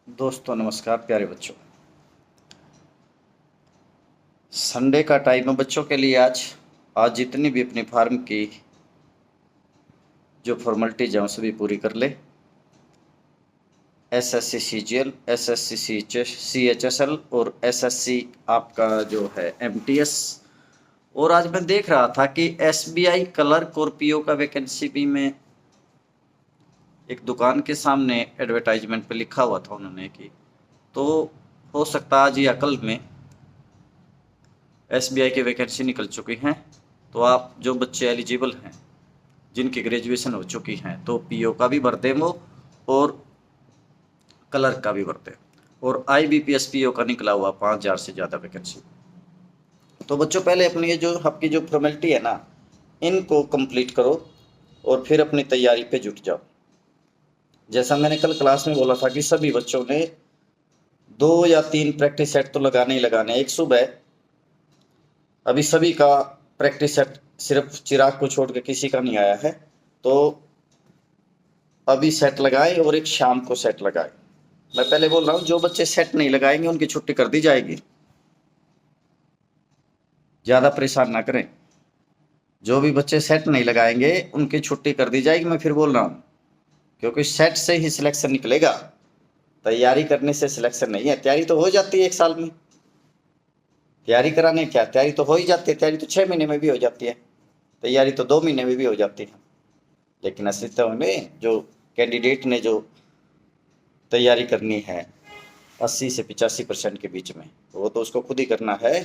दोस्तों नमस्कार प्यारे बच्चों। संडे का टाइम है बच्चों के लिए। आज जितनी भी अपनी फार्म की जो फॉर्मेलिटीज हैं वो सभी पूरी कर ले। एसएससी सीजीएल, एसएससी सीएचएसएल और एसएससी आपका जो है एमटीएस। और आज मैं देख रहा था कि एसबीआई क्लर्क और पीओ का वैकेंसी भी में एक दुकान के सामने एडवर्टाइजमेंट पे लिखा हुआ था उन्होंने कि तो हो सकता है आज या कल में एसबीआई की वैकेंसी निकल चुकी हैं। तो आप जो बच्चे एलिजिबल हैं, जिनकी ग्रेजुएशन हो चुकी हैं, तो पीओ का भी भरते हैं वो और क्लर्क का भी भरते हैं। और आईबीपीएस पीओ का निकला हुआ 5000 से ज़्यादा वैकेंसी। तो बच्चों पहले अपनी ये जो आपकी जो फॉर्मेलिटी है ना, इनको कंप्लीट करो और फिर अपनी तैयारी पे जुट जाओ। जैसा मैंने कल क्लास में बोला था कि सभी बच्चों ने 2 या 3 प्रैक्टिस सेट तो लगाने ही लगाने। एक सुबह अभी सभी का प्रैक्टिस सेट सिर्फ चिराग को छोड़ के किसी का नहीं आया है, तो अभी सेट लगाए और एक शाम को सेट लगाए। मैं पहले बोल रहा हूँ, जो बच्चे सेट नहीं लगाएंगे उनकी छुट्टी कर दी जाएगी। ज़्यादा परेशान ना करें। जो भी बच्चे सेट नहीं लगाएंगे उनकी छुट्टी कर दी जाएगी। मैं फिर बोल रहा हूँ, क्योंकि सेट से ही सिलेक्शन निकलेगा, तैयारी करने से सिलेक्शन नहीं है। तैयारी तो हो जाती है 1 साल में। तैयारी कराने क्या, तैयारी तो हो ही जाती है। तैयारी तो 6 महीने में भी हो जाती है, तैयारी तो 2 महीने में भी हो जाती है। लेकिन असलियता में जो कैंडिडेट ने जो तैयारी करनी है 80 से 85% के बीच में, वो तो उसको खुद ही करना है।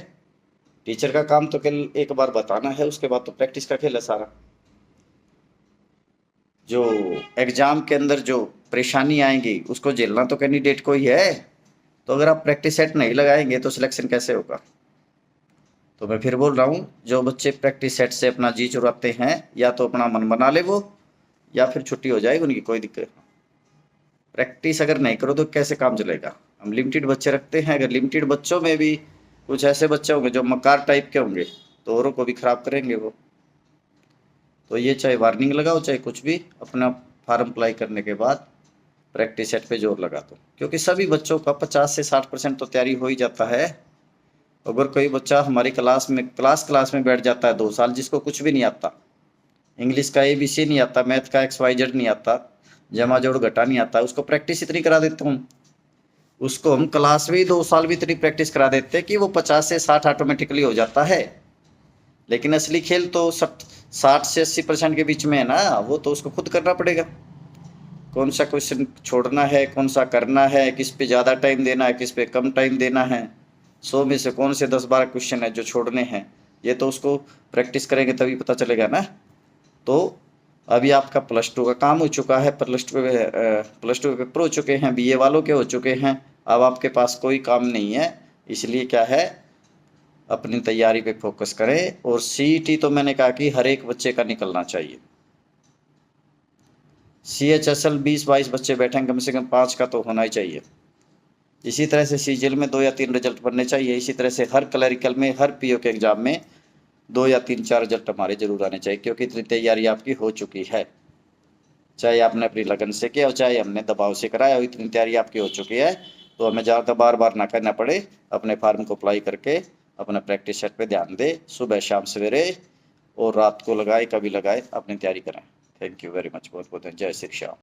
टीचर का काम तो केवल एक बार बताना है, उसके बाद तो प्रैक्टिस का खेल है सारा। जो एग्जाम के अंदर जो परेशानी आएंगी उसको झेलना तो कैंडिडेट को ही है। तो अगर आप प्रैक्टिस सेट नहीं लगाएंगे तो सिलेक्शन कैसे होगा। तो मैं फिर बोल रहा हूँ, जो बच्चे प्रैक्टिस सेट से अपना जी चुराते हैं, या तो अपना मन बना ले वो, या फिर छुट्टी हो जाएगी उनकी, कोई दिक्कत। प्रैक्टिस अगर नहीं करो तो कैसे काम चलेगा। हम लिमिटेड बच्चे रखते हैं, अगर लिमिटेड बच्चों में भी कुछ ऐसे बच्चे होंगे जो मकार टाइप के होंगे तो औरों को भी खराब करेंगे वो। तो ये चाहे वार्निंग लगाओ चाहे कुछ भी, अपना फार्म अप्लाई करने के बाद प्रैक्टिस सेट पे जोर लगा दो, क्योंकि सभी बच्चों का 50 से 60% तो तैयारी हो ही जाता है। अगर कोई बच्चा हमारी क्लास में बैठ जाता है 2 साल, जिसको कुछ भी नहीं आता, इंग्लिश का ABC नहीं आता, मैथ का XYZ नहीं आता, जमा जोड़ घटा नहीं आता, उसको प्रैक्टिस इतनी करा देता हूँ, उसको हम क्लास में ही 2 साल भी इतनी प्रैक्टिस करा देते हैं कि वो 50 से 60 ऑटोमेटिकली हो जाता है। लेकिन असली खेल तो 60 से 80% के बीच में है ना, वो तो उसको खुद करना पड़ेगा। कौन सा क्वेश्चन छोड़ना है, कौन सा करना है, किस पे ज़्यादा टाइम देना है, किस पे कम टाइम देना है, 100 में से कौन से 10-12 क्वेश्चन है जो छोड़ने हैं, ये तो उसको प्रैक्टिस करेंगे तभी पता चलेगा ना। तो अभी आपका +2 का काम हो चुका है, +2 के पेपर हो चुके हैं, BA वालों के हो चुके हैं। अब आपके पास कोई काम नहीं है, इसलिए क्या है, अपनी तैयारी पे फोकस करें। और CET तो मैंने कहा कि हर एक बच्चे का निकलना चाहिए। CHSL 20-22 बच्चे बैठे हैं, कम से कम 5 का तो होना ही चाहिए। इसी तरह से CGL में 2 या 3 रिजल्ट बनने चाहिए। इसी तरह से हर क्लरिकल में, हर PO के एग्जाम में 2 या 3-4 रिजल्ट हमारे जरूर आने चाहिए, क्योंकि इतनी तैयारी आपकी हो चुकी है। चाहे आपने अपनी लगन से किया और चाहे हमने दबाव से कराया, और इतनी तैयारी आपकी हो चुकी है। तो हमें ज़्यादा बार बार ना करना पड़े। अपने फार्म को अप्लाई करके अपना प्रैक्टिस सेट पे ध्यान दे, सुबह शाम सवेरे और रात को लगाए, कभी लगाए, अपनी तैयारी करें। Thank you very much. बहुत बहुत जय श्री श्याम।